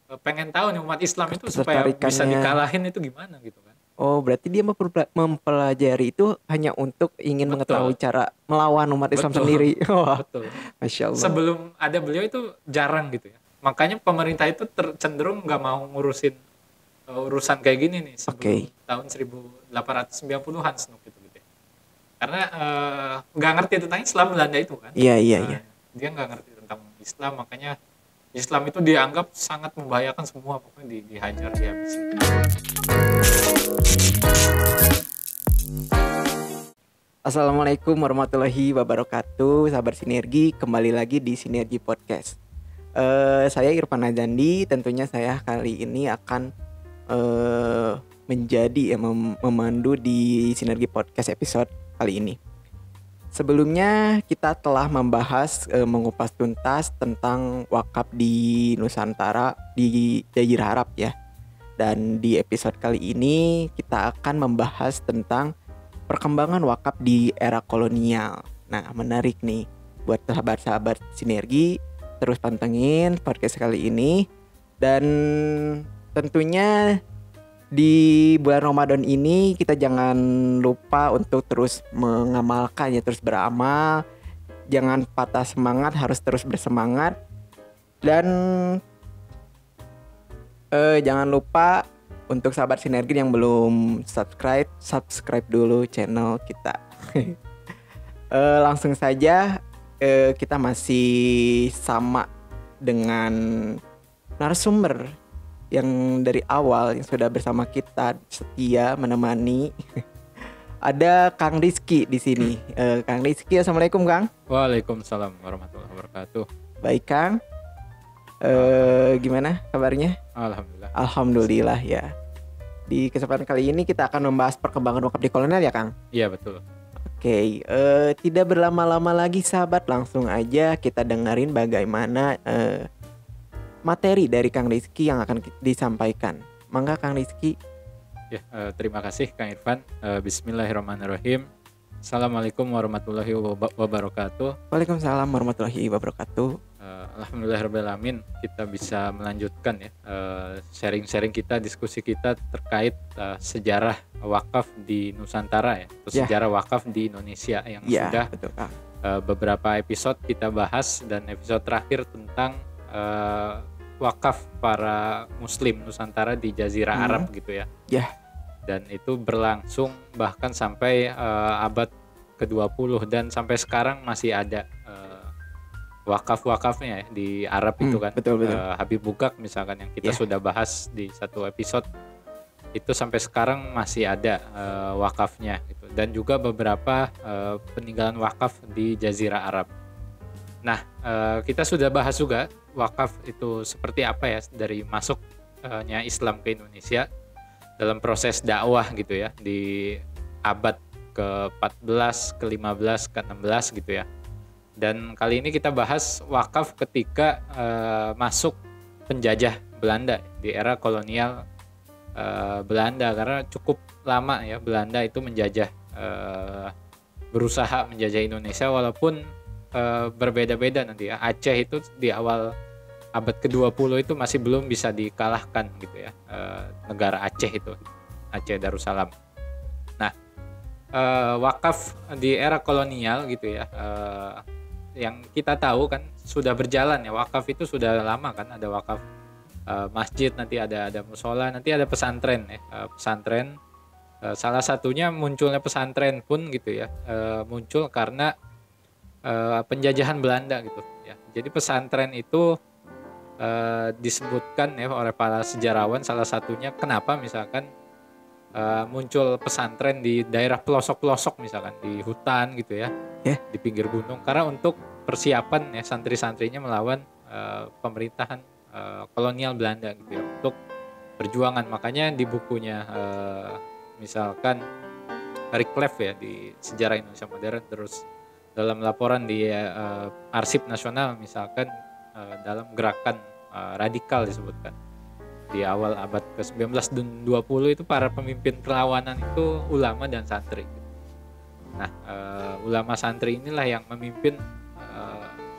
pengen tahu nih umat Islam itu supaya bisa ketertarikannya. dikalahin itu gimana gitu kan. Oh, berarti dia mempelajari itu hanya untuk ingin mengetahui Betul, cara melawan umat Islam betul, sendiri. Wah, betul. Masya Allah. Sebelum ada beliau itu jarang gitu ya. Makanya pemerintah itu cenderung nggak mau ngurusin urusan kayak gini nih sebelum Oke. tahun 1890-an Snook gitu gitu ya. Karena nggak ngerti tentang Islam Belanda itu kan. Iya, iya, iya. Dia nggak ngerti tentang Islam, makanya Islam itu dianggap sangat membahayakan semua, pokoknya dihajar, dihabisin. Assalamualaikum warahmatullahi wabarakatuh. Sahabat Sinergi, kembali lagi di Sinergi Podcast. Saya Irfan Najandi. Tentunya saya kali ini akan menjadi memandu di Sinergi Podcast episode kali ini. Sebelumnya kita telah membahas mengupas tuntas tentang wakaf di Nusantara di Jazirah Arab ya. Dan di episode kali ini kita akan membahas tentang perkembangan wakaf di era kolonial. Nah, menarik nih buat sahabat-sahabat Sinergi, terus pantengin podcast kali ini. Dan tentunya di bulan Ramadan ini kita jangan lupa untuk terus mengamalkannya, terus beramal. Jangan patah semangat, harus terus bersemangat. Dan jangan lupa untuk sahabat Sinergi yang belum subscribe dulu channel kita. Langsung saja, kita masih sama dengan narasumber yang dari awal yang sudah bersama kita setia menemani. Ada Kang Rizky di sini. Kang Rizky, assalamualaikum Kang. Waalaikumsalam warahmatullahi wabarakatuh. Baik Kang. Gimana kabarnya? Alhamdulillah. Alhamdulillah ya. Di kesempatan kali ini kita akan membahas perkembangan wakaf di kolonial ya Kang. Iya betul. Oke, tidak berlama-lama lagi sahabat, langsung aja kita dengerin bagaimana materi dari Kang Rizky yang akan disampaikan. Mangga Kang Rizky. Ya, terima kasih Kang Irfan. Bismillahirrahmanirrahim. Assalamualaikum warahmatullahi wabarakatuh. Waalaikumsalam warahmatullahi wabarakatuh. Alhamdulillahirrabbilalamin, kita bisa melanjutkan ya sharing-sharing kita, diskusi kita terkait sejarah wakaf di Nusantara ya, atau sejarah wakaf di Indonesia yang sudah betul, beberapa episode kita bahas, dan episode terakhir tentang wakaf para Muslim Nusantara di Jazirah Arab gitu ya. Dan itu berlangsung bahkan sampai abad ke-20 dan sampai sekarang masih ada wakaf-wakafnya ya di Arab itu kan. Betul. Habib Bugak misalkan yang kita sudah bahas di satu episode, itu sampai sekarang masih ada wakafnya gitu. Dan juga beberapa peninggalan wakaf di Jazirah Arab. Nah, kita sudah bahas juga wakaf itu seperti apa ya dari masuknya Islam ke Indonesia dalam proses dakwah gitu ya di abad ke-14, ke-15, ke-16 gitu ya. Dan kali ini kita bahas wakaf ketika masuk penjajah Belanda di era kolonial Belanda, karena cukup lama ya Belanda itu menjajah, berusaha menjajah Indonesia walaupun berbeda-beda nanti ya. Aceh itu di awal abad ke-20 itu masih belum bisa dikalahkan gitu ya, negara Aceh itu, Aceh Darussalam. Nah, wakaf di era kolonial gitu ya, yang kita tahu kan sudah berjalan ya, wakaf itu sudah lama kan, ada wakaf masjid, nanti ada musola, nanti ada pesantren ya, pesantren. Salah satunya munculnya pesantren pun gitu ya, muncul karena penjajahan Belanda gitu ya. Jadi pesantren itu disebutkan ya oleh para sejarawan, salah satunya kenapa misalkan muncul pesantren di daerah pelosok-pelosok misalkan di hutan gitu ya, di pinggir gunung, karena untuk persiapan ya santri-santrinya melawan pemerintahan kolonial Belanda gitu ya, untuk perjuangan. Makanya di bukunya misalkan Rickleff ya di Sejarah Indonesia Modern, terus dalam laporan di Arsip Nasional misalkan dalam gerakan radikal disebutkan di awal abad ke-19 dan 20 itu para pemimpin perlawanan itu ulama dan santri. Nah, ulama santri inilah yang memimpin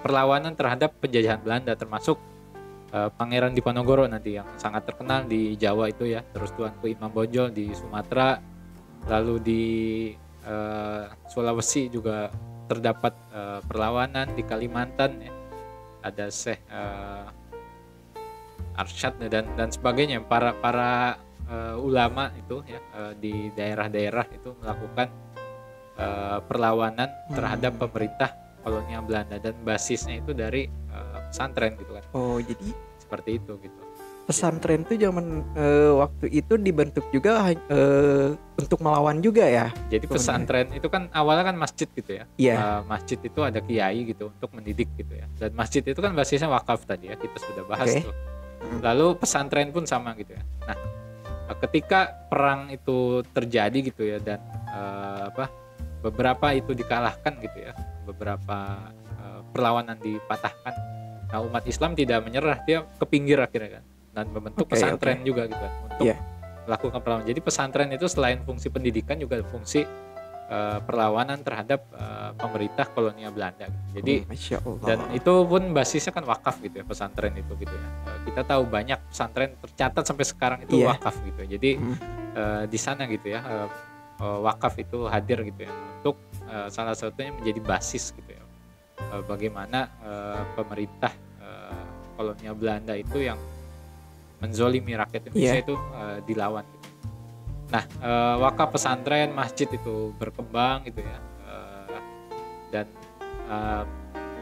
perlawanan terhadap penjajahan Belanda, termasuk Pangeran Diponegoro nanti yang sangat terkenal di Jawa itu ya, terus Tuanku Imam Bonjol di Sumatera, lalu di Sulawesi juga terdapat perlawanan, di Kalimantan ya ada Syekh Arsyad dan sebagainya, para ulama itu ya di daerah-daerah itu melakukan perlawanan terhadap pemerintah kolonial Belanda, dan basisnya itu dari pesantren gitu kan. Oh, jadi seperti itu gitu. Pesantren tuh zaman waktu itu dibentuk juga untuk melawan juga ya. Jadi pesantren itu kan awalnya kan masjid gitu ya. Iya. Masjid itu ada kiai gitu untuk mendidik gitu ya. Dan masjid itu kan basisnya wakaf tadi ya, kita sudah bahas tuh. Lalu pesantren pun sama gitu ya. Nah, ketika perang itu terjadi gitu ya, dan beberapa itu dikalahkan gitu ya, beberapa perlawanan dipatahkan. Nah, umat Islam tidak menyerah, dia ke pinggir akhirnya kan, dan membentuk pesantren juga gitu kan, untuk melakukan perlawanan. Jadi pesantren itu selain fungsi pendidikan juga fungsi perlawanan terhadap pemerintah kolonial Belanda gitu. Jadi dan itu pun basisnya kan wakaf gitu ya, pesantren itu gitu ya. Kita tahu banyak pesantren tercatat sampai sekarang itu wakaf gitu. Jadi di sana gitu ya, wakaf itu hadir gitu ya, untuk salah satunya menjadi basis gitu ya, bagaimana pemerintah kolonial Belanda itu yang menzolimi rakyat Indonesia itu dilawan gitu. Nah, wakaf pesantren, masjid itu berkembang gitu ya, dan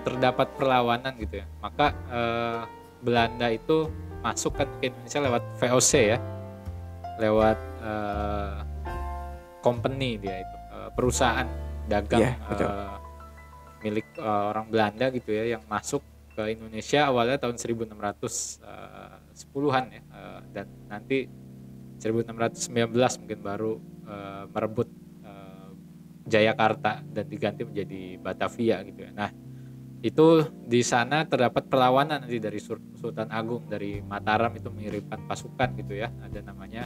terdapat perlawanan gitu ya. Maka Belanda itu masuk kan ke Indonesia lewat VOC ya, lewat company dia itu, perusahaan dagang milik orang Belanda gitu ya, yang masuk ke Indonesia awalnya tahun 1610-an ya, dan nanti 1619 mungkin baru merebut Jayakarta dan diganti menjadi Batavia gitu ya. Nah, itu di sana terdapat perlawanan nanti dari Sultan Agung dari Mataram itu mengirimkan pasukan gitu ya. Ada namanya,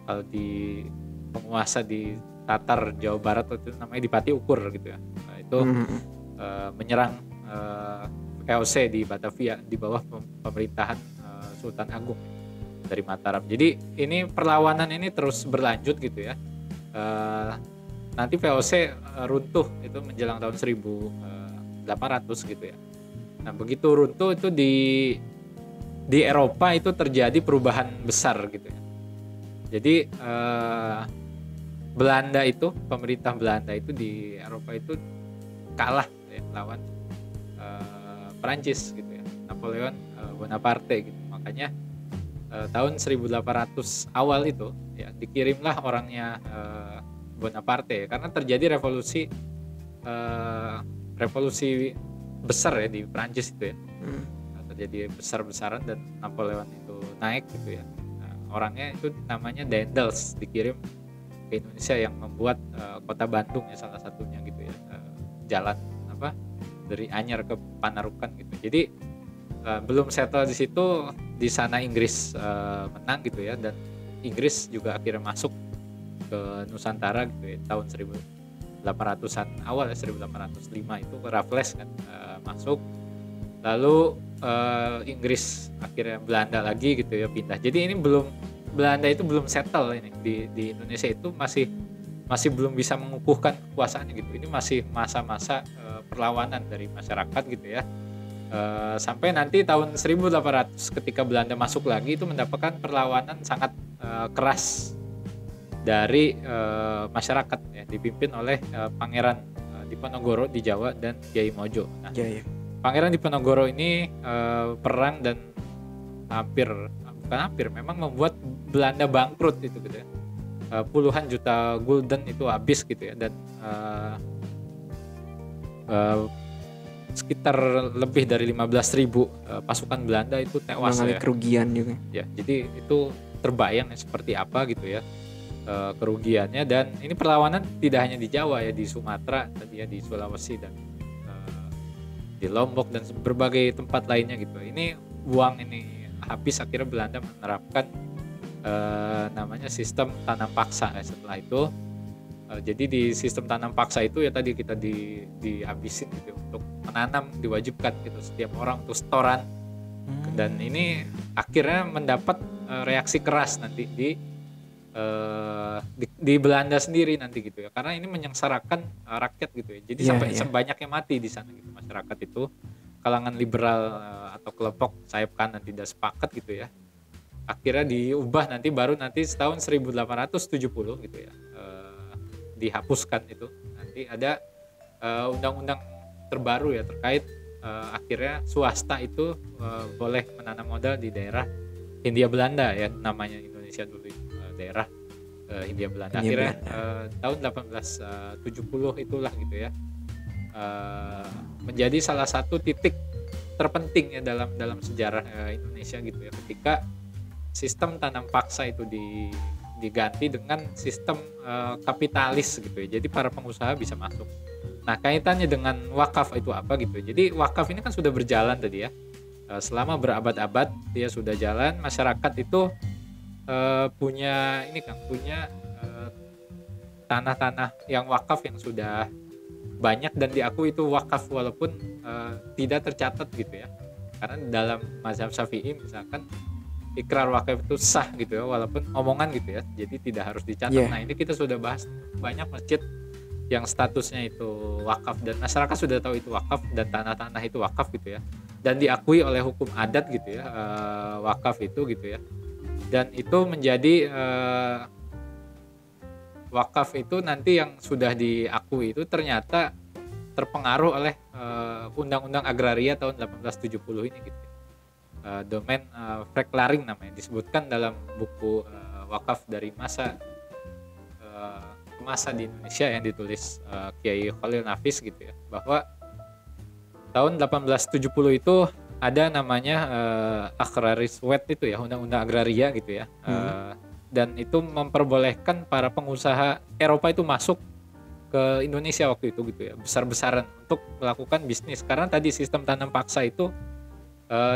kalau di penguasa di Tatar Jawa Barat itu namanya Dipati Ukur gitu ya. Nah, itu menyerang VOC di Batavia di bawah pemerintahan Sultan Agung dari Mataram. Jadi ini perlawanan ini terus berlanjut gitu ya. Nanti VOC runtuh itu menjelang tahun 1800 gitu ya. Nah, begitu runtuh itu di Eropa itu terjadi perubahan besar gitu ya. Jadi Belanda itu, pemerintah Belanda itu di Eropa itu kalah ya, lawan Perancis gitu ya, Napoleon Bonaparte gitu. Makanya tahun 1800 awal itu ya dikirimlah orangnya Bonaparte ya, karena terjadi revolusi besar ya di Prancis itu ya. Terjadi besar-besaran dan Napoleon itu naik gitu ya. Nah, orangnya itu namanya Daendels, dikirim ke Indonesia yang membuat kota Bandung ya salah satunya gitu ya, jalan dari Anyar ke Panarukan gitu. Jadi belum settle di situ, di sana Inggris menang gitu ya, dan Inggris juga akhirnya masuk ke Nusantara gitu ya, tahun 1800-an awal ya, 1805 itu Raffles kan masuk. Lalu Inggris akhirnya Belanda lagi gitu ya pindah. Jadi ini Belanda itu belum settle ini di Indonesia, itu masih belum bisa mengukuhkan kekuasaannya gitu. Ini masih masa-masa perlawanan dari masyarakat gitu ya. Sampai nanti tahun 1800 ketika Belanda masuk lagi itu mendapatkan perlawanan sangat keras dari masyarakat ya, dipimpin oleh Pangeran Diponegoro di Jawa dan Kiai Mojo. Nah, Pangeran Diponegoro ini perang dan memang membuat Belanda bangkrut itu gitu ya. Puluhan juta gulden itu habis gitu ya, dan sekitar lebih dari 15.000 pasukan Belanda itu tewas ya. Kerugian juga. Ya, jadi itu terbayang ya, seperti apa gitu ya kerugiannya. Dan ini perlawanan tidak hanya di Jawa ya, di Sumatera tadi ya, di Sulawesi dan di Lombok dan berbagai tempat lainnya gitu. Ini uang ini habis, akhirnya Belanda menerapkan namanya sistem tanam paksa ya. Setelah itu jadi di sistem tanam paksa itu ya tadi kita dihabisin gitu untuk menanam, diwajibkan gitu setiap orang untuk setoran Dan ini akhirnya mendapat reaksi keras nanti di Belanda sendiri nanti gitu ya, karena ini menyengsarakan rakyat gitu ya. Jadi sampai sebanyak yang mati di sana gitu masyarakat itu, kalangan liberal atau kelompok sayap kanan tidak sepakat gitu ya. Akhirnya diubah nanti baru nanti tahun 1870 gitu ya, dihapuskan itu. Nanti ada undang-undang terbaru ya terkait akhirnya swasta itu boleh menanam modal di daerah Hindia Belanda ya, namanya Indonesia dulu daerah Hindia Belanda. Akhirnya tahun 1870 itulah gitu ya, menjadi salah satu titik terpenting ya dalam sejarah Indonesia gitu ya, ketika sistem tanam paksa itu diganti dengan sistem kapitalis gitu ya. Jadi para pengusaha bisa masuk. Nah, kaitannya dengan wakaf itu apa gitu. Jadi wakaf ini kan sudah berjalan tadi ya. Selama berabad-abad dia sudah jalan, masyarakat itu punya tanah-tanah yang wakaf yang sudah banyak dan diakui itu wakaf walaupun tidak tercatat gitu ya. Karena dalam mazhab Syafi'i misalkan ikrar wakaf itu sah gitu ya, walaupun omongan gitu ya. Jadi tidak harus dicatat. Nah, ini kita sudah bahas banyak masjid yang statusnya itu wakaf dan masyarakat sudah tahu itu wakaf dan tanah-tanah itu wakaf gitu ya, dan diakui oleh hukum adat gitu ya, wakaf itu gitu ya. Dan itu menjadi wakaf itu nanti yang sudah diakui itu ternyata terpengaruh oleh Undang-Undang Agraria tahun 1870 ini gitu ya. Domain Verklaring namanya, disebutkan dalam buku wakaf dari masa di Indonesia yang ditulis Kiai Khalil Nafis gitu ya, bahwa tahun 1870 itu ada namanya Agraris Wet itu ya, undang-undang agraria gitu ya. Dan itu memperbolehkan para pengusaha Eropa itu masuk ke Indonesia waktu itu gitu ya, besar-besaran untuk melakukan bisnis, karena tadi sistem tanam paksa itu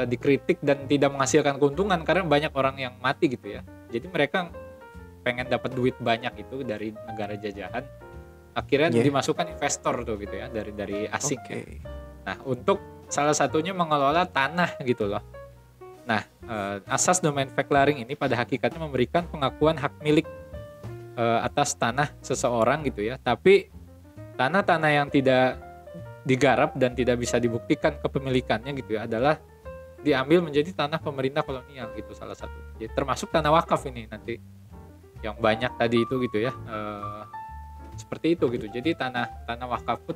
dikritik dan tidak menghasilkan keuntungan karena banyak orang yang mati gitu ya. Jadi mereka pengen dapat duit banyak itu dari negara jajahan, akhirnya dimasukkan investor tuh gitu ya, dari asing ya. Nah, untuk salah satunya mengelola tanah gitu loh. Nah, asas domain verklaring ini pada hakikatnya memberikan pengakuan hak milik atas tanah seseorang gitu ya, tapi tanah-tanah yang tidak digarap dan tidak bisa dibuktikan kepemilikannya gitu ya adalah diambil menjadi tanah pemerintah kolonial gitu salah satu. Jadi termasuk tanah wakaf ini nanti yang banyak tadi itu gitu ya, seperti itu gitu. Jadi tanah wakaf pun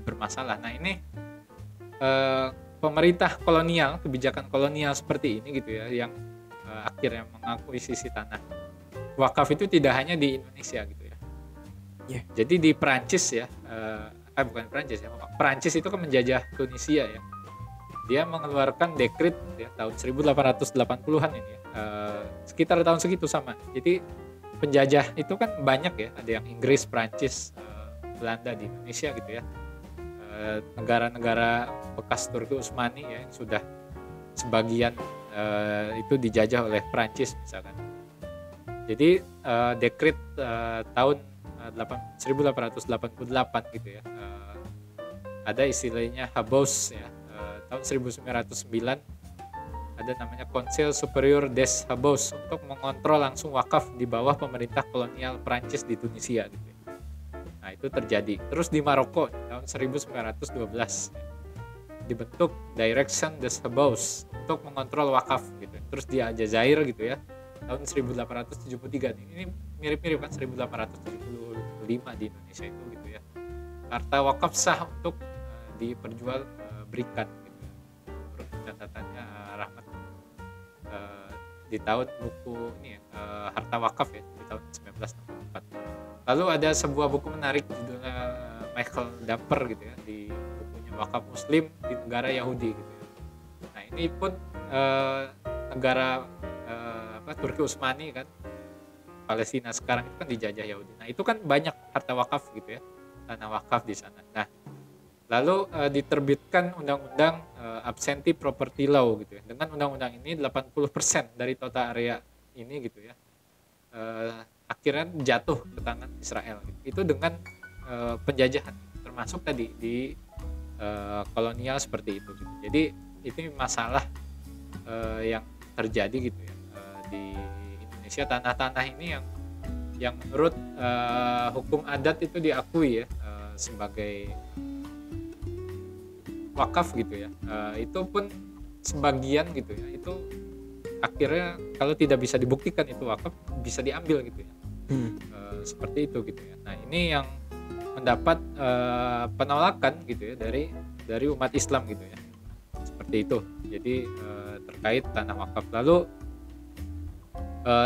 bermasalah. Nah, ini pemerintah kolonial, kebijakan kolonial seperti ini gitu ya, yang akhirnya mengakuisisi tanah wakaf itu tidak hanya di Indonesia gitu ya. Jadi di Perancis ya, bukan Perancis ya, Perancis itu kan menjajah Tunisia ya. Dia mengeluarkan dekret ya, tahun 1880-an ini ya, sekitar tahun segitu sama. Jadi penjajah itu kan banyak ya, ada yang Inggris, Prancis, Belanda di Indonesia gitu ya. Negara-negara bekas Turki Utsmani ya, yang sudah sebagian itu dijajah oleh Prancis misalkan. Jadi dekret tahun 1888 gitu ya, ada istilahnya Habous ya. Tahun 1909 ada namanya Conseil Superieur des Habous untuk mengontrol langsung wakaf di bawah pemerintah kolonial Prancis di Tunisia gitu. Nah, itu terjadi. Terus di Maroko tahun 1912 dibentuk Direction des Habous untuk mengontrol wakaf gitu. Terus di Aljazair gitu ya, tahun 1873. Ini mirip-mirip kan 1875 di Indonesia itu gitu ya. Harta wakaf sah untuk diperjualbelikan. Catatannya Rahmat di tahun buku ini ya, Harta Wakaf ya, di tahun 1964. Lalu ada sebuah buku menarik judulnya Michael Damper gitu ya, di bukunya Wakaf Muslim di negara Yahudi gitu ya. Nah, ini pun negara Turki Utsmani kan, Palestina sekarang itu kan dijajah Yahudi. Nah, itu kan banyak harta wakaf gitu ya, tanah wakaf di sana. Nah, lalu diterbitkan undang-undang absentee property law gitu ya. Dengan undang-undang ini 80% dari total area ini gitu ya, akhirnya jatuh ke tangan Israel gitu. Itu dengan penjajahan, termasuk tadi di kolonial seperti itu gitu. Jadi itu masalah yang terjadi gitu ya di Indonesia. Tanah-tanah ini yang menurut hukum adat itu diakui ya sebagai wakaf gitu ya. Itu pun sebagian gitu ya, itu akhirnya kalau tidak bisa dibuktikan itu wakaf, bisa diambil gitu ya. Seperti itu gitu ya. Nah ini yang mendapat penolakan gitu ya dari umat Islam gitu ya, seperti itu. Jadi terkait tanah wakaf. Lalu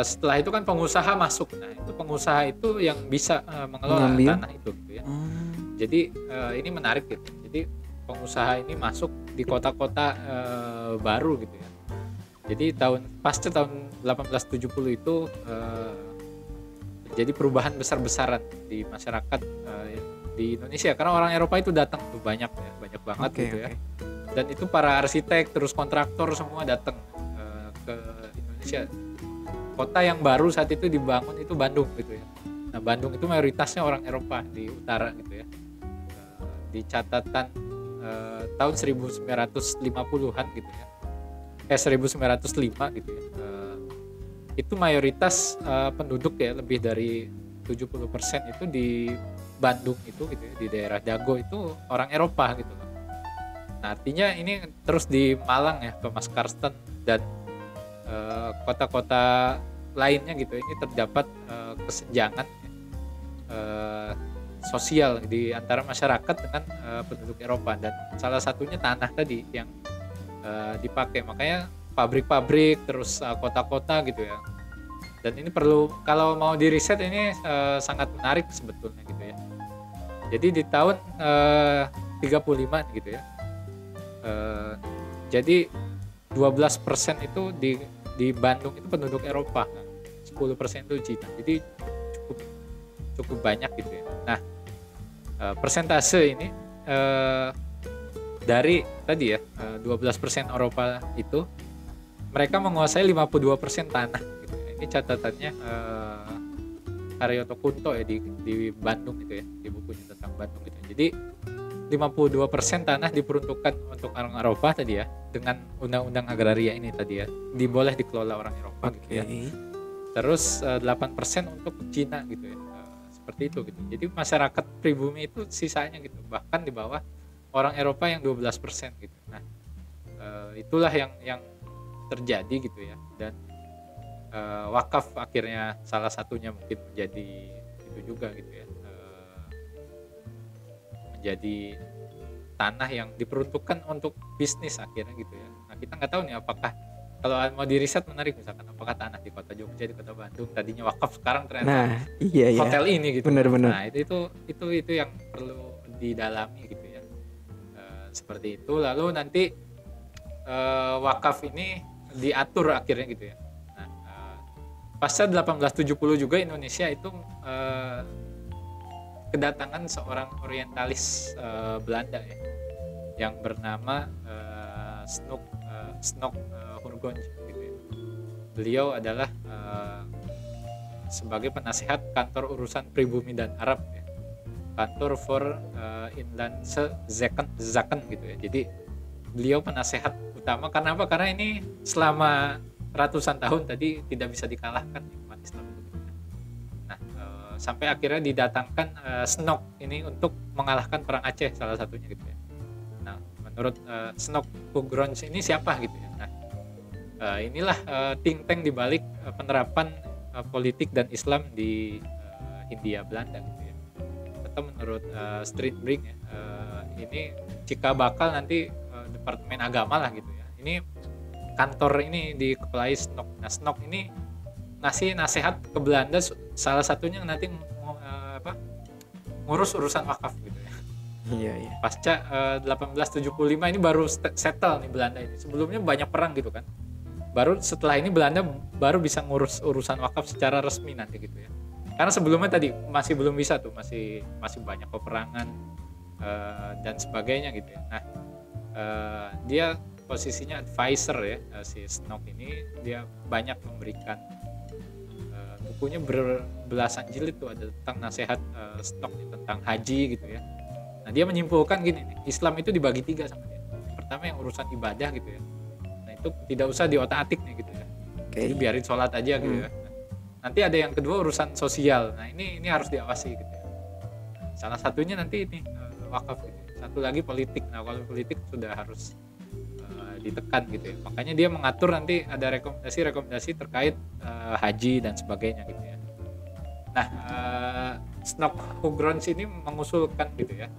setelah itu kan pengusaha masuk. Nah itu pengusaha itu yang bisa mengelola tanah itu gitu ya. Jadi ini menarik gitu. Jadi pengusaha ini masuk di kota-kota baru gitu ya. Jadi pasca tahun 1870 itu terjadi perubahan besar-besaran di masyarakat di Indonesia, karena orang Eropa itu datang tuh banyak banget gitu ya. Dan itu para arsitek terus kontraktor semua datang ke Indonesia. Kota yang baru saat itu dibangun itu Bandung gitu ya. Nah Bandung itu mayoritasnya orang Eropa di utara gitu ya. Di catatan tahun 1950-an gitu ya. 1905 gitu ya. Itu mayoritas penduduk ya, lebih dari 70% itu di Bandung itu gitu ya, di daerah Dago itu orang Eropa gitu loh. Nah, artinya ini terus di Malang ya, Thomas Karsten dan kota-kota lainnya gitu, ini terdapat kesenjangan sosial di antara masyarakat dengan penduduk Eropa, dan salah satunya tanah tadi yang dipakai. Makanya pabrik-pabrik terus kota-kota gitu ya. Dan ini perlu, kalau mau di riset ini sangat menarik sebetulnya gitu ya. Jadi di tahun 35 gitu ya. Jadi 12% itu di Bandung itu penduduk Eropa, 10% itu Cina. Jadi cukup banyak gitu ya. Nah, persentase ini dari tadi ya 12% Eropa itu mereka menguasai 52% tanah gitu ya. Ini catatannya Haryoto Kunto ya di Bandung gitu ya, di bukunya tentang Bandung gitu. Jadi 52% tanah diperuntukkan untuk orang Eropa tadi ya, dengan undang-undang agraria ini tadi ya, boleh dikelola orang Eropa gitu ya. Terus 8% untuk Cina gitu ya, seperti itu gitu. Jadi masyarakat pribumi itu sisanya gitu, bahkan di bawah orang Eropa yang 12% gitu. Nah itulah yang terjadi gitu ya. Dan wakaf akhirnya salah satunya mungkin menjadi itu juga gitu ya, menjadi tanah yang diperuntukkan untuk bisnis akhirnya gitu ya. Nah kita nggak tahu nih apakah, kalau mau di riset menarik misalkan, apakah tanah di kota Jogja, di kota Bandung tadinya wakaf, sekarang ternyata hotel ini gitu. Bener. Nah itu yang perlu didalami gitu ya. Seperti itu. Lalu nanti wakaf ini diatur akhirnya gitu ya. Nah, pasca 1870 juga Indonesia itu kedatangan seorang orientalis Belanda ya, yang bernama Snok Hurgonj gitu ya. Beliau adalah sebagai penasihat kantor urusan pribumi dan Arab ya. Kantor for Inlandse Zaken gitu ya. Jadi beliau penasehat utama. Karena apa? Karena ini selama ratusan tahun tadi tidak bisa dikalahkan umat Islam. Nah, sampai akhirnya didatangkan Snok ini untuk mengalahkan perang Aceh salah satunya gitu ya. Nah, menurut Snok Hurgonj ini siapa gitu ya. Nah, inilah think tank di balik penerapan politik dan Islam di Hindia Belanda gitu ya. Atau menurut Streetbrink ya, ini jika bakal nanti Departemen Agama lah gitu ya. Ini kantor ini dikepalai Snok. Nah, Snok ini ngasih nasihat ke Belanda, salah satunya nanti ngurus urusan wakaf gitu ya. Iya. Pasca 1875 ini baru settle nih Belanda ini. Sebelumnya banyak perang gitu kan. Baru setelah ini Belanda baru bisa ngurus urusan wakaf secara resmi nanti gitu ya. Karena sebelumnya tadi masih belum bisa tuh, masih banyak peperangan dan sebagainya gitu ya. Nah, dia posisinya advisor ya, si Snok ini. Dia banyak memberikan bukunya berbelasan jilid tuh, ada tentang nasihat Snok tentang haji gitu ya. Nah dia menyimpulkan gini nih, Islam itu dibagi 3 sama dia. Pertama yang urusan ibadah gitu ya. Nah itu tidak usah diotak-atik nih gitu ya. Jadi biarin sholat aja gitu ya. Nanti ada yang kedua urusan sosial. Nah ini harus diawasi gitu ya. Salah satunya nanti ini wakaf gitu. Satu lagi politik. Nah kalau politik sudah harus ditekan gitu ya. Makanya dia mengatur nanti ada rekomendasi terkait haji dan sebagainya gitu ya. Nah Snok-Hughrons ini mengusulkan gitu ya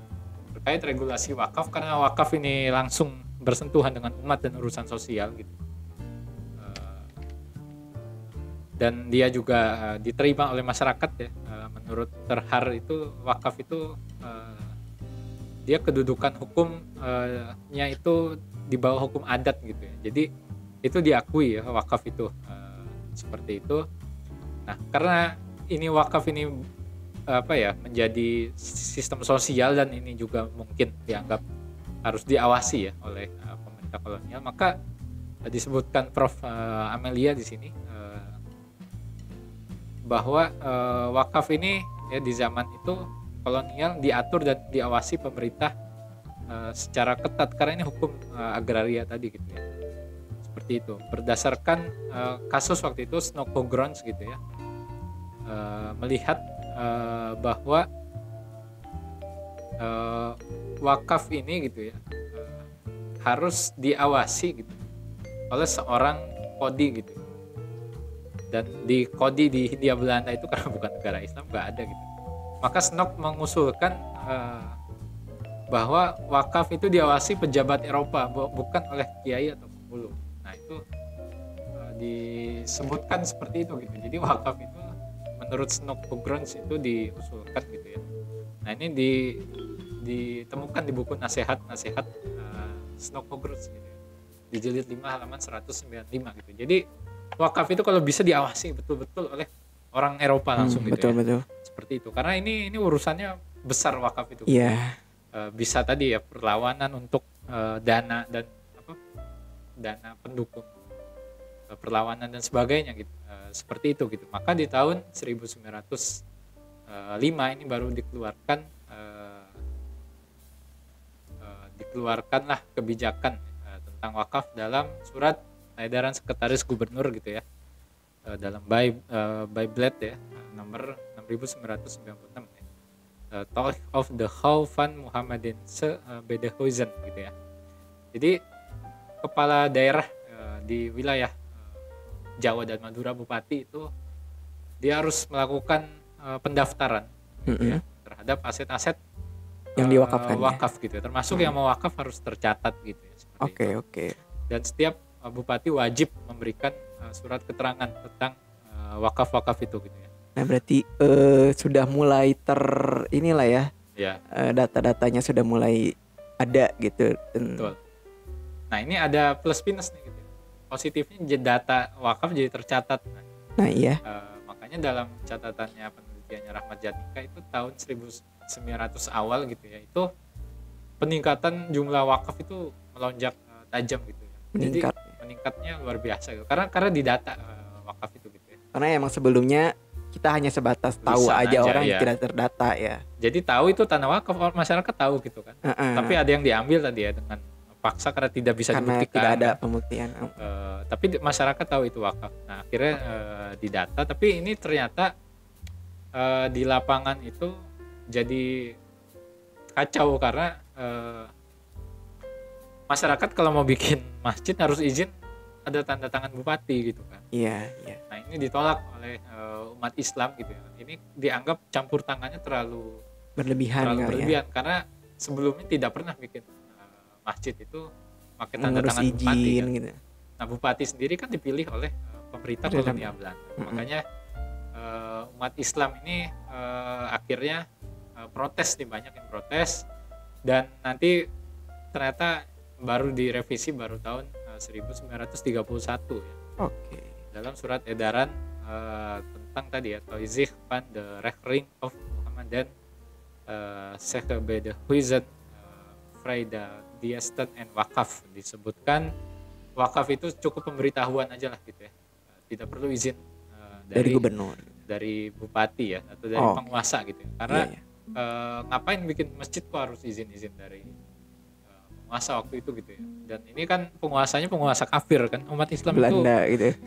terkait regulasi wakaf, karena wakaf ini langsung bersentuhan dengan umat dan urusan sosial gitu. Dan dia juga diterima oleh masyarakat ya. Menurut Terhar itu wakaf itu dia kedudukan hukumnya itu di bawah hukum adat gitu ya. Jadi itu diakui ya wakaf itu seperti itu. Nah, karena ini wakaf ini menjadi sistem sosial dan ini juga mungkin dianggap harus diawasi ya oleh pemerintah kolonial, maka disebutkan Prof Amelia di sini bahwa wakaf ini ya di zaman itu kolonial diatur dan diawasi pemerintah secara ketat karena ini hukum agraria tadi gitu ya. Seperti itu. Berdasarkan kasus waktu itu Snok-Hughrons gitu ya. Melihat bahwa wakaf ini gitu ya harus diawasi gitu oleh seorang kodi gitu. Dan di kodi di Hindia Belanda itu karena bukan negara Islam nggak ada gitu. Maka Snok mengusulkan bahwa wakaf itu diawasi pejabat Eropa bukan oleh kiai atau pemulung. Nah itu disebutkan seperti itu gitu. Jadi wakaf itu menurut Snok-Hughrons itu diusulkan gitu ya. Nah ini ditemukan di buku nasihat Snok-Hughrons gitu ya. Di jilid 5 halaman 195 gitu. Jadi wakaf itu kalau bisa diawasi betul-betul oleh orang Eropa langsung gitu betul. Seperti itu. Karena ini urusannya besar wakaf itu. Iya. Bisa tadi ya perlawanan untuk dana dan dana pendukung perlawanan dan sebagainya gitu. Seperti itu gitu. Maka di tahun 1905 ini baru dikeluarkanlah kebijakan tentang wakaf dalam surat edaran sekretaris gubernur gitu ya, dalam Byblatt ya, nomor 6996 ya. Talk of the Haufan Muhammadin Bedehuizen gitu ya. Jadi kepala daerah di wilayah Jawa dan Madura, bupati itu dia harus melakukan pendaftaran gitu ya, terhadap aset-aset yang diwakafkan wakaf gitu ya. Termasuk yang mau wakaf harus tercatat gitu ya. Oke. Dan setiap bupati wajib memberikan surat keterangan tentang wakaf-wakaf itu gitu ya. Nah berarti sudah mulai inilah ya. Data-datanya sudah mulai ada gitu. Betul. Nah ini ada plus minus nih gitu. Positifnya data wakaf jadi tercatat. Nah iya. Makanya dalam catatannya penelitiannya Rahmat Janika itu tahun 1900 awal gitu ya, itu peningkatan jumlah wakaf itu melonjak tajam gitu ya. Meningkat. Jadi meningkatnya luar biasa gitu. Karena didata wakaf itu gitu ya. Karena emang sebelumnya kita hanya sebatas tahu aja orang ya. Tidak terdata ya. Jadi tahu itu tanah wakaf, masyarakat tahu gitu kan. Tapi ada yang diambil tadi ya dengan paksa karena tidak bisa dibuktikan. Karena tidak ada pembuktian. Tapi masyarakat tahu itu wakaf. Nah akhirnya didata. Tapi ini ternyata di lapangan itu jadi kacau karena masyarakat kalau mau bikin masjid harus izin ada tanda tangan bupati gitu kan. Iya. Nah ini ditolak oleh umat Islam gitu ya. Ini dianggap campur tangannya terlalu berlebihan karena sebelumnya tidak pernah bikin masjid itu pakai tanda tangan bupati kan. Gitu. Nah bupati sendiri kan dipilih oleh pemerintah kolonial Belanda. Makanya umat Islam ini akhirnya protes nih, banyak yang protes, dan nanti ternyata baru direvisi baru tahun 1931 ya. Oke. Dalam surat edaran tentang tadi ya Toizig van de Rechtering of Muhammadan Bedehuizen Vreda Diesten and Wakaf, disebutkan wakaf itu cukup pemberitahuan aja lah gitu ya. Tidak perlu izin dari gubernur, dari bupati ya, atau dari penguasa gitu ya. Karena ngapain bikin masjid kok harus izin dari penguasa waktu itu gitu ya. Dan ini kan penguasanya penguasa kafir kan, umat Islam Belanda itu gitu.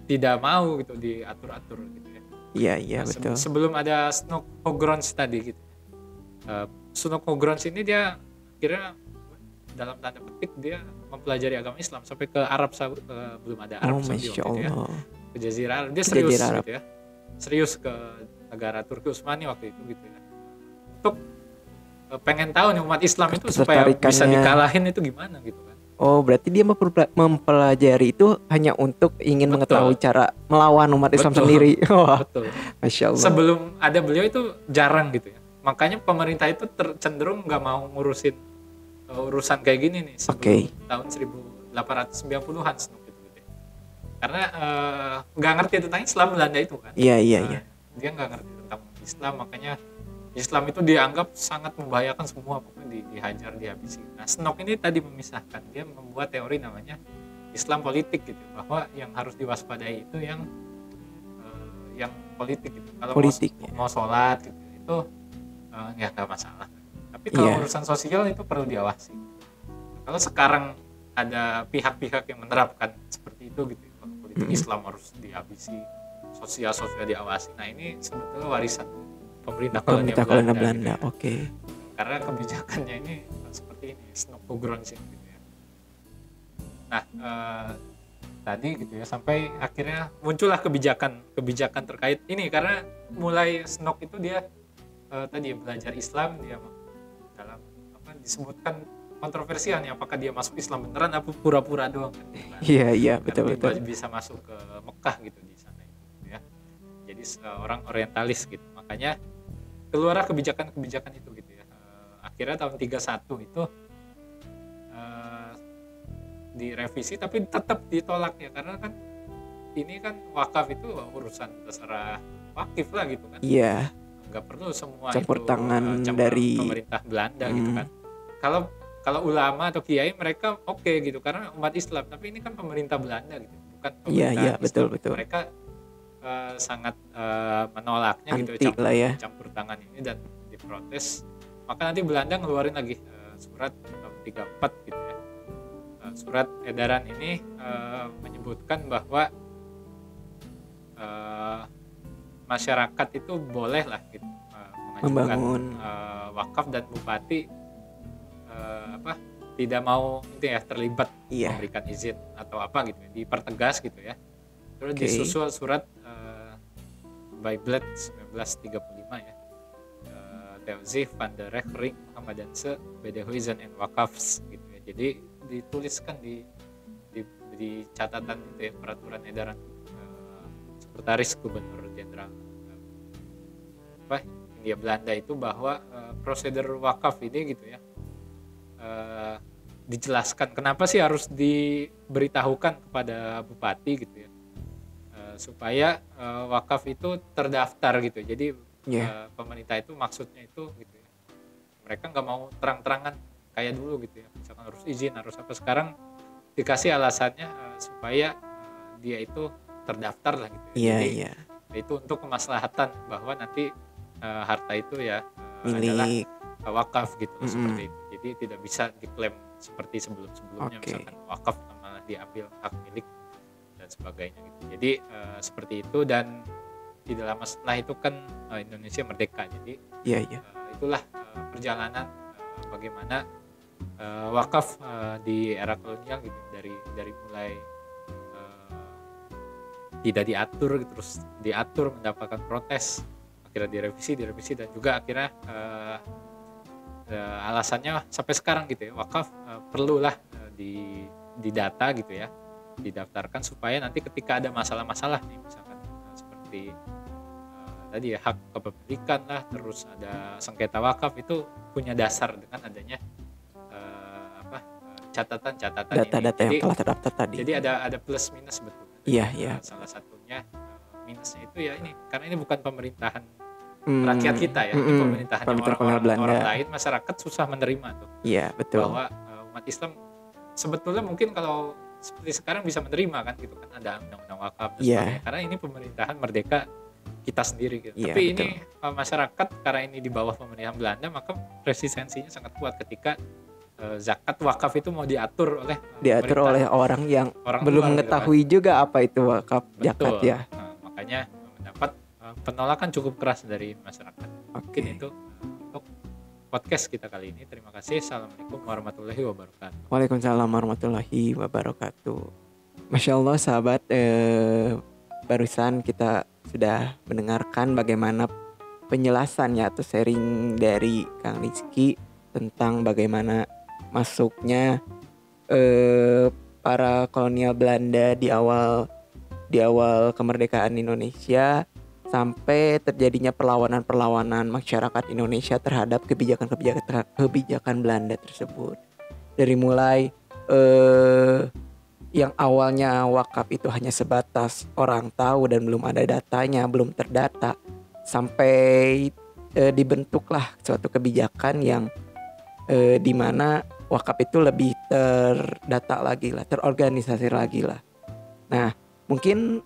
tidak mau gitu diatur-atur gitu ya. Iya betul. Sebelum ada Snoeck-Ogrons tadi gitu. Snoeck-Ogrons ini dia kira dalam tanda petik dia mempelajari agama Islam sampai ke Arab belum ada Arab Saudi waktu itu ya. Ke Jazirah Arab. Dia serius gitu ya. Serius ke negara Turki Utsmani waktu itu gitu ya. Untuk pengen tahu nih umat Islam itu supaya bisa dikalahin itu gimana gitu kan. Oh, berarti dia mempelajari itu hanya untuk ingin mengetahui cara melawan umat Islam sendiri. Betul. Masya Allah. Sebelum ada beliau itu jarang gitu ya. Makanya pemerintah itu cenderung nggak mau ngurusin urusan kayak gini nih sebelum tahun 1890-an gitu ya. Karena nggak ngerti tentang Islam Belanda itu kan. Iya. Dia nggak ngerti tentang Islam, makanya Islam itu dianggap sangat membahayakan semua, pokoknya dihajar, dihabisi. Nah, Snoeck ini tadi memisahkan, dia membuat teori namanya Islam politik gitu, bahwa yang harus diwaspadai itu yang politik gitu. Kalau mau sholat gitu, itu ya nggak masalah. Tapi kalau urusan sosial itu perlu diawasi. Kalau sekarang ada pihak-pihak yang menerapkan seperti itu gitu, politik Islam harus dihabisi, sosial diawasi. Nah, ini sebetulnya warisan pemerintah kolonial Belanda. Gitu ya. Karena kebijakannya ini seperti ini, Snoeck-Ogrons gitu ya. Nah, tadi gitu ya, sampai akhirnya muncullah kebijakan terkait ini, karena mulai Snoeck itu dia tadi belajar Islam, dia dalam disebutkan kontroversialnya, apakah dia masuk Islam beneran apa pura-pura doang kan? Iya betul. Bisa masuk ke Mekah gitu di sana gitu ya. Jadi seorang orientalis gitu. Makanya keluarlah kebijakan itu gitu ya. Akhirnya tahun 31 itu direvisi tapi tetap ditolak ya, karena kan ini kan wakaf itu urusan terserah wakif lah gitu kan. Iya. Nggak perlu semua campur itu tangan dari pemerintah Belanda gitu kan. Kalau ulama atau kiai mereka oke gitu karena umat Islam, tapi ini kan pemerintah Belanda gitu, bukan pemerintah Islam. Betul. Mereka sangat menolaknya anti gitu, campur tangan ini dan diprotes. Maka nanti Belanda ngeluarin lagi surat tahun 34 gitu ya. Surat edaran ini menyebutkan bahwa masyarakat itu boleh lah gitu mengajukan wakaf, dan bupati tidak mau itu ya terlibat memberikan izin atau apa gitu ya, dipertegas gitu ya. Terus disusul surat by Blad 1935 ya, Theozif van der Rechtering Muhammadanse Bedehuizen en Wakafs gitu ya. Jadi dituliskan di catatan itu ya, peraturan edaran sekretaris gubernur jenderal Hindia Belanda itu, bahwa prosedur wakaf ini gitu ya dijelaskan kenapa sih harus diberitahukan kepada bupati gitu ya, supaya wakaf itu terdaftar gitu. Jadi pemerintah itu maksudnya itu gitu ya, mereka nggak mau terang-terangan kayak dulu gitu ya, misalkan harus izin harus apa. Sekarang dikasih alasannya supaya dia itu terdaftar lah gitu ya. Jadi itu untuk kemaslahatan bahwa nanti harta itu ya adalah wakaf gitu seperti itu. Jadi tidak bisa diklaim seperti sebelumnya misalkan wakaf malah diambil hak milik dan sebagainya gitu. Jadi seperti itu, dan tidak lama setelah itu kan Indonesia merdeka. Jadi itulah perjalanan bagaimana wakaf di era kolonial gitu, dari mulai tidak diatur terus diatur, mendapatkan protes, akhirnya direvisi dan juga akhirnya alasannya sampai sekarang gitu ya, wakaf perlulah didata gitu ya, didaftarkan supaya nanti ketika ada masalah-masalah nih misalkan seperti tadi ya hak kepemilikan lah, terus ada sengketa wakaf, itu punya dasar dengan adanya catatan-catatan data-data yang telah terdaftar tadi. Jadi ada plus minus betul. Iya. Salah satunya minusnya itu ya ini, karena ini bukan pemerintahan rakyat kita ya, ini pemerintahan orang lain, masyarakat susah menerima tuh. Iya, betul. Bahwa umat Islam sebetulnya mungkin kalau seperti sekarang bisa menerima kan gitu kan, ada undang-undang wakaf dan sebagainya, karena ini pemerintahan merdeka kita sendiri gitu. Tapi betul. Ini masyarakat karena ini di bawah pemerintahan Belanda, maka resistensinya sangat kuat ketika zakat wakaf itu mau diatur oleh oleh orang yang belum mengetahui gitu kan. Juga apa itu wakaf zakat ya. Makanya mendapat penolakan cukup keras dari masyarakat. Mungkin itu untuk podcast kita kali ini. Terima kasih. Assalamualaikum warahmatullahi wabarakatuh. Waalaikumsalam warahmatullahi wabarakatuh. Masya Allah sahabat, barusan kita sudah mendengarkan bagaimana penjelasannya atau sharing dari Kang Rizky tentang bagaimana masuknya para kolonial Belanda di awal kemerdekaan Indonesia sampai terjadinya perlawanan masyarakat Indonesia terhadap kebijakan Belanda tersebut. Dari mulai yang awalnya wakaf itu hanya sebatas orang tahu dan belum ada datanya, belum terdata, sampai dibentuklah suatu kebijakan yang di mana wakaf itu lebih terdata lagi lah, terorganisasi lagi lah. Nah, mungkin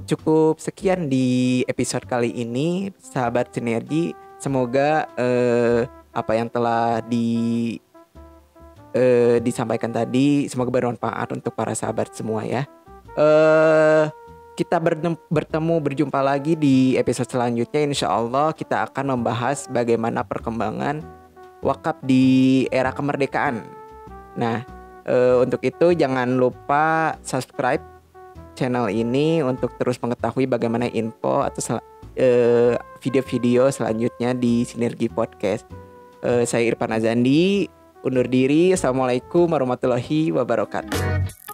cukup sekian di episode kali ini, sahabat Sinergi. Semoga apa yang telah disampaikan tadi semoga bermanfaat untuk para sahabat semua ya. Kita berjumpa lagi di episode selanjutnya. Insya Allah kita akan membahas bagaimana perkembangan wakaf di era kemerdekaan. Nah, untuk itu jangan lupa subscribe channel ini untuk terus mengetahui bagaimana info atau video-video selanjutnya di Sinergi Podcast. Saya Irfan Azandi undur diri. Assalamualaikum warahmatullahi wabarakatuh.